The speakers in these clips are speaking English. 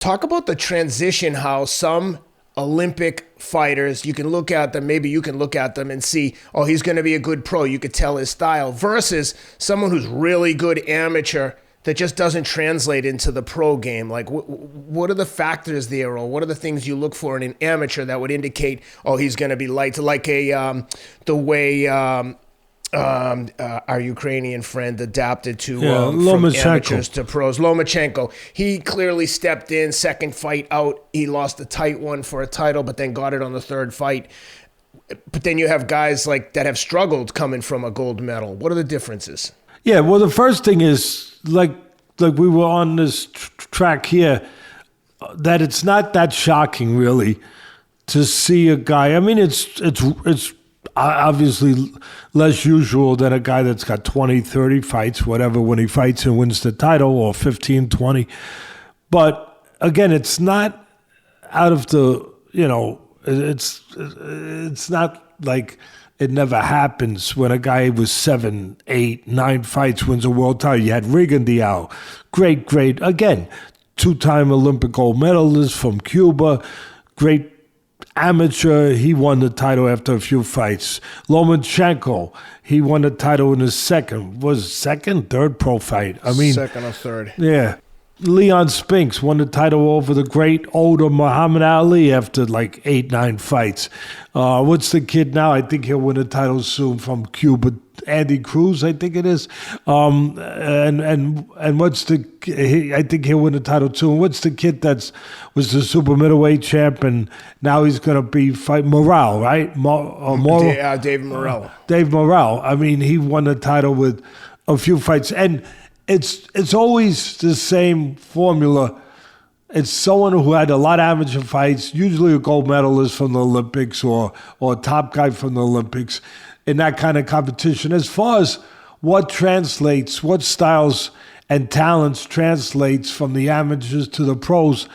Talk about the transition, how some Olympic fighters, you can look at them, maybe you can look at them and see, oh, he's going to be a good pro. You could tell his style versus someone who's really good amateur that just doesn't translate into the pro game. Like, what are the factors there, or what are the things you look for in an amateur that would indicate, oh, he's going to be light, like the way our Ukrainian friend adapted to from amateurs to pros. Lomachenko, he clearly stepped in, second fight out. He lost a tight one for a title, but then got it on the third fight. But then you have guys like that have struggled coming from a gold medal. What are the differences? Yeah, well, the first thing is, like we were on this track here, that it's not that shocking, really, to see a guy. I mean, it's obviously less usual than a guy that's got 20, 30 fights, whatever, when he fights and wins the title, or 15, 20. But again, it's not out of the, it's not like it never happens when a guy with 7, 8, 9 fights wins a world title. You had Rigondeaux, great, again, 2-time Olympic gold medalist from Cuba, great amateur. He won the title after a few fights. Lomachenko, he won the title in his third pro fight. I mean, second or third. Yeah. Leon Spinks won the title over the great older Muhammad Ali after like 8, 9 fights. What's the kid now? I think he'll win a title soon from Cuba. Andy Cruz, I think it is. And I think he'll win the title soon. What's the kid was the super middleweight champ, and now he's going to be fighting Morale, right? Dave Morrell. Dave Morrell. I mean, he won the title with a few fights. And it's always the same formula. It's someone who had a lot of amateur fights, usually a gold medalist from the Olympics or a top guy from the Olympics in that kind of competition. As far as what translates, what styles and talents translates from the amateurs to the pros,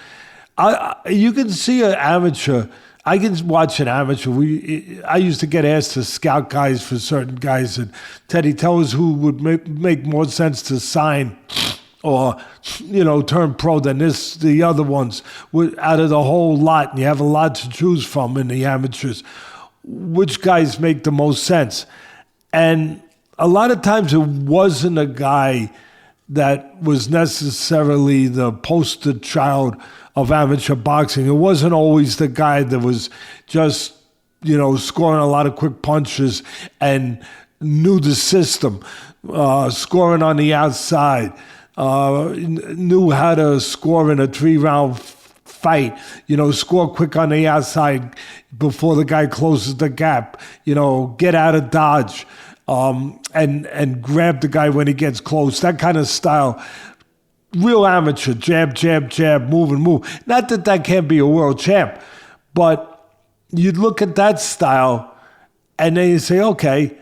you can see an amateur. I can watch an amateur. I used to get asked to scout guys for certain guys, and Teddy, tell us who would make more sense to sign or, turn pro than the other ones. Out of the whole lot, and you have a lot to choose from in the amateurs, which guys make the most sense? And a lot of times it wasn't a guy that was necessarily the poster child of amateur boxing. It wasn't always the guy that was just, scoring a lot of quick punches and knew the system, scoring on the outside, knew how to score in a 3-round fight, score quick on the outside before the guy closes the gap, get out of dodge, and grab the guy when he gets close, that kind of style. Real amateur, jab, move and move. Not that can't be a world champ, but you'd look at that style and then you say, okay,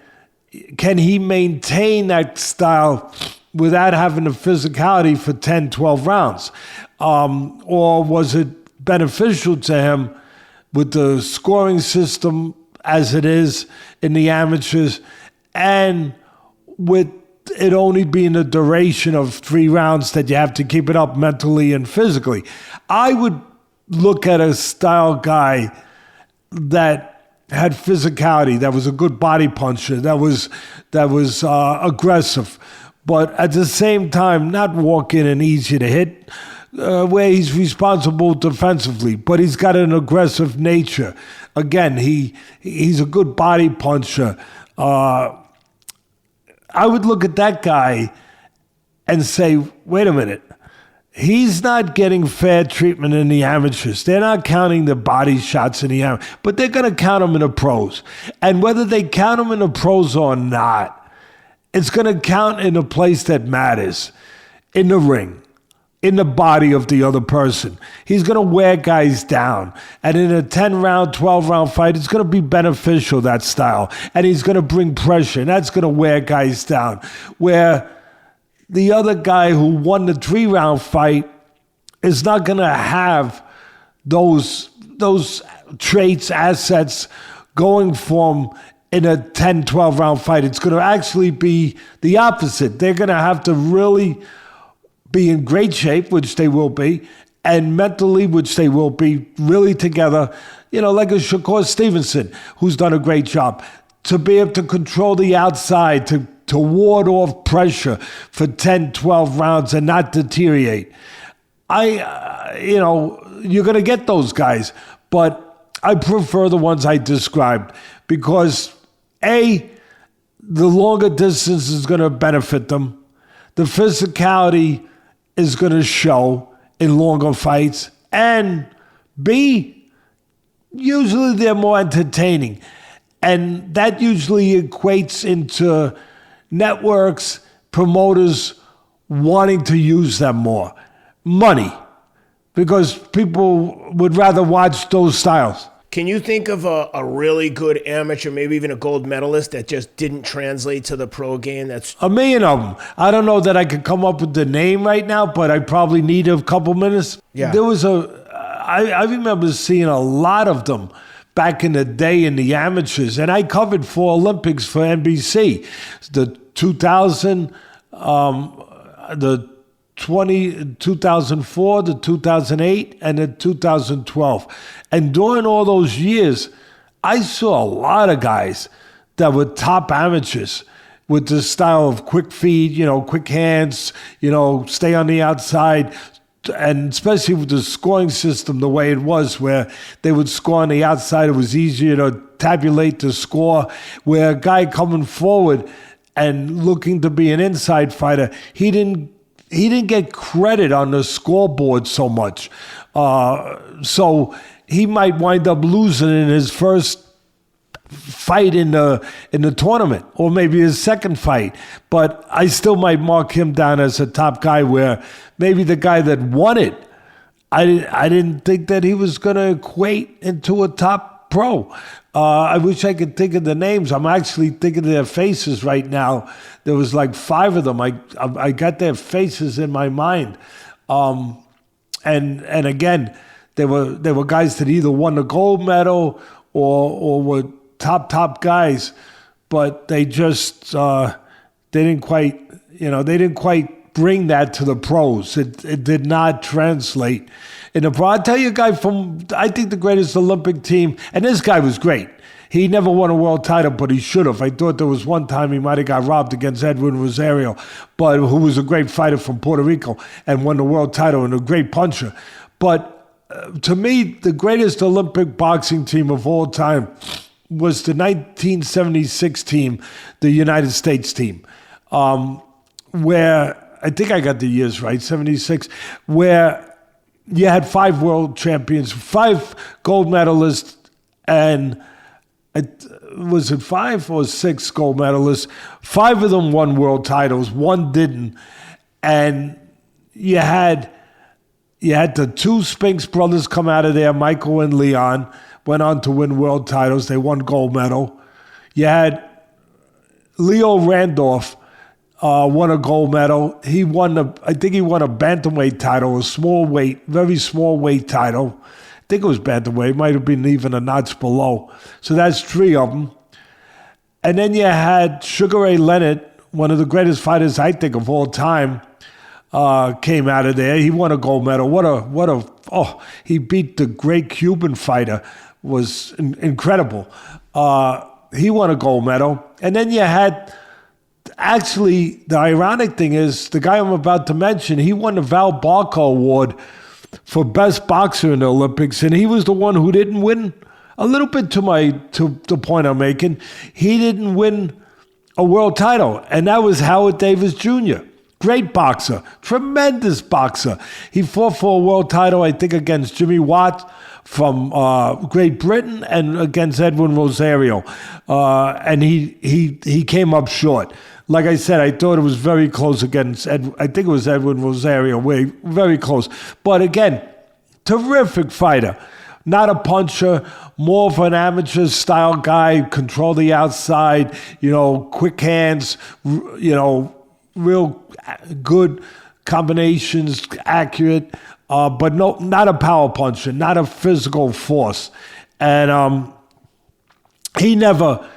can he maintain that style without having the physicality for 10, 12 rounds? Or was it beneficial to him with the scoring system as it is in the amateurs, and with it only being a duration of 3 rounds that you have to keep it up mentally and physically? I would look at a style guy that had physicality, that was a good body puncher, that was aggressive, but at the same time not walking and easy to hit, where he's responsible defensively, but he's got an aggressive nature. Again, he's a good body puncher. I would look at that guy and say, wait a minute, he's not getting fair treatment in the amateurs. They're not counting the body shots in the amateurs, but they're going to count them in the pros. And whether they count them in the pros or not, it's going to count in a place that matters, in the ring, in the body of the other person. He's going to wear guys down. And in a 10-round, 12-round fight, it's going to be beneficial, that style. And he's going to bring pressure, and that's going to wear guys down. Where the other guy who won the 3-round fight is not going to have those traits, assets going from in a 10, 12-round fight. It's going to actually be the opposite. They're going to have to really be in great shape, which they will be, and mentally, which they will be really together, like a Shakur Stevenson, who's done a great job, to be able to control the outside, to ward off pressure for 10, 12 rounds and not deteriorate. You're going to get those guys, but I prefer the ones I described because, A, the longer distance is going to benefit them. The physicality is going to show in longer fights. And B, usually they're more entertaining. And that usually equates into networks, promoters wanting to use them more. Money, because people would rather watch those styles. Can you think of a really good amateur, maybe even a gold medalist that just didn't translate to the pro game? That's a million of them. I don't know that I could come up with the name right now, but I probably need a couple minutes. Yeah. There was I remember seeing a lot of them back in the day in the amateurs, and I covered 4 Olympics for NBC. The 2000, the 2004, the 2008, and the 2012. And during all those years, I saw a lot of guys that were top amateurs with the style of quick feet, quick hands, stay on the outside, and especially with the scoring system the way it was, where they would score on the outside. It was easier to tabulate the score, where a guy coming forward and looking to be an inside fighter, he didn't get credit on the scoreboard so much. So he might wind up losing in his first fight in the tournament, or maybe his second fight. But I still might mark him down as a top guy, where maybe the guy that won it, I didn't think that he was going to equate into a top pro. I wish I could think of the names. I'm actually thinking of their faces right now. There was like 5 of them. I got their faces in my mind. And again, they were guys that either won the gold medal or were top guys, but they just they didn't quite bring that to the pros. It did not translate in the pro. I'll tell you a guy I think the greatest Olympic team, and this guy was great. He never won a world title, but he should have. I thought there was one time he might have got robbed against Edwin Rosario, but who was a great fighter from Puerto Rico and won the world title and a great puncher. But to me, the greatest Olympic boxing team of all time was the 1976 team, the United States team, where, I think I got the years right, 76, where you had 5 world champions, 5 gold medalists, and was it 5 or 6 gold medalists? 5 of them won world titles, 1 didn't. And you had the 2 Spinks brothers come out of there, Michael and Leon, went on to win world titles. They won gold medal. You had Leo Randolph won a gold medal. I think he won a bantamweight title, a small weight, very small weight title. I think it was bantamweight. It might have been even a notch below. So that's 3 of them. And then you had Sugar Ray Leonard, one of the greatest fighters, I think, of all time, came out of there. He won a gold medal. He beat the great Cuban fighter. Was incredible. He won a gold medal. And then you had, actually, the ironic thing is, the guy I'm about to mention, he won the Val Barco Award for best boxer in the Olympics, and he was the one who didn't win. A little bit to the point I'm making, he didn't win a world title, and that was Howard Davis Jr. Great boxer, tremendous boxer. He fought for a world title, I think, against Jimmy Watt from Great Britain and against Edwin Rosario, and he came up short. Like I said, I thought it was very close against I think it was Edwin Rosario, very close. But again, terrific fighter. Not a puncher, more of an amateur style guy, control the outside, quick hands, real good combinations, accurate, but not a power puncher, not a physical force. And he never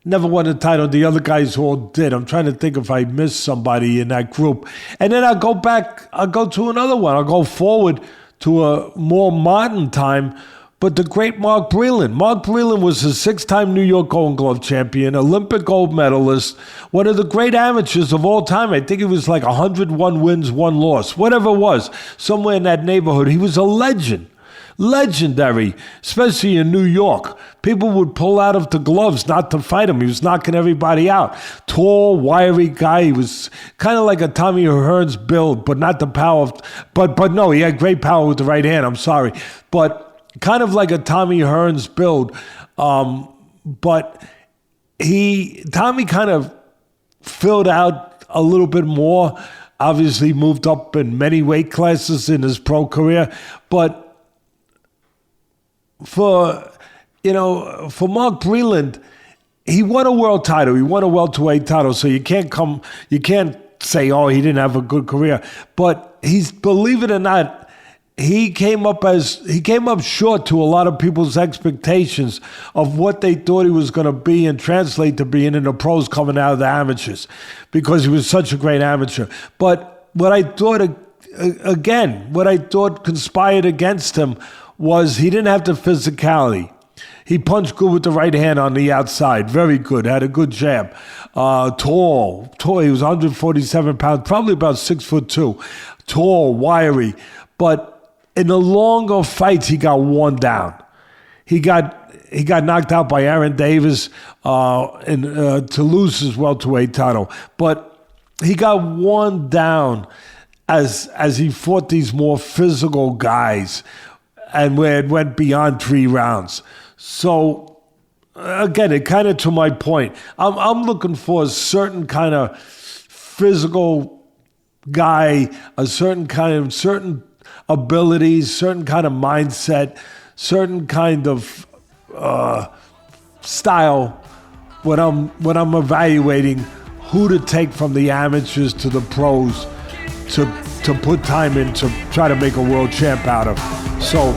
won a title. The other guys all did. I'm trying to think if I missed somebody in that group. And then I'll go to another one. I'll go forward to a more modern time, but the great Mark Breland. Mark Breland was a 6-time New York Golden Glove champion, Olympic gold medalist, one of the great amateurs of all time. I think it was like 101 wins, 1 loss, whatever it was, somewhere in that neighborhood. He was a legend. Legendary, especially in New York. People would pull out of the gloves not to fight him. He was knocking everybody out. Tall, wiry guy. He was kind of like a Tommy Hearns build, but not the power. But no, he had great power with the right hand. I'm sorry. But kind of like a Tommy Hearns build. But Tommy kind of filled out a little bit more. Obviously moved up in many weight classes in his pro career. But for Mark Breland, he won a world title. He won a welterweight title. So you can't say, oh, he didn't have a good career. But believe it or not, he came up short to a lot of people's expectations of what they thought he was going to be and translate to being in the pros coming out of the amateurs, because he was such a great amateur. But what I thought conspired against him was he didn't have the physicality. He punched good with the right hand on the outside. Very good. Had a good jab. Tall. He was 147 pounds, probably about 6'2". Tall, wiry. But in the longer fights, he got worn down. He got knocked out by Aaron Davis to lose his welterweight title. But he got worn down as he fought these more physical guys, and where it went beyond 3 rounds. So, again, it kind of to my point. I'm looking for a certain kind of physical guy, certain abilities, certain kind of mindset, certain kind of style when I'm evaluating who to take from the amateurs to the pros to put time in to try to make a world champ out of. So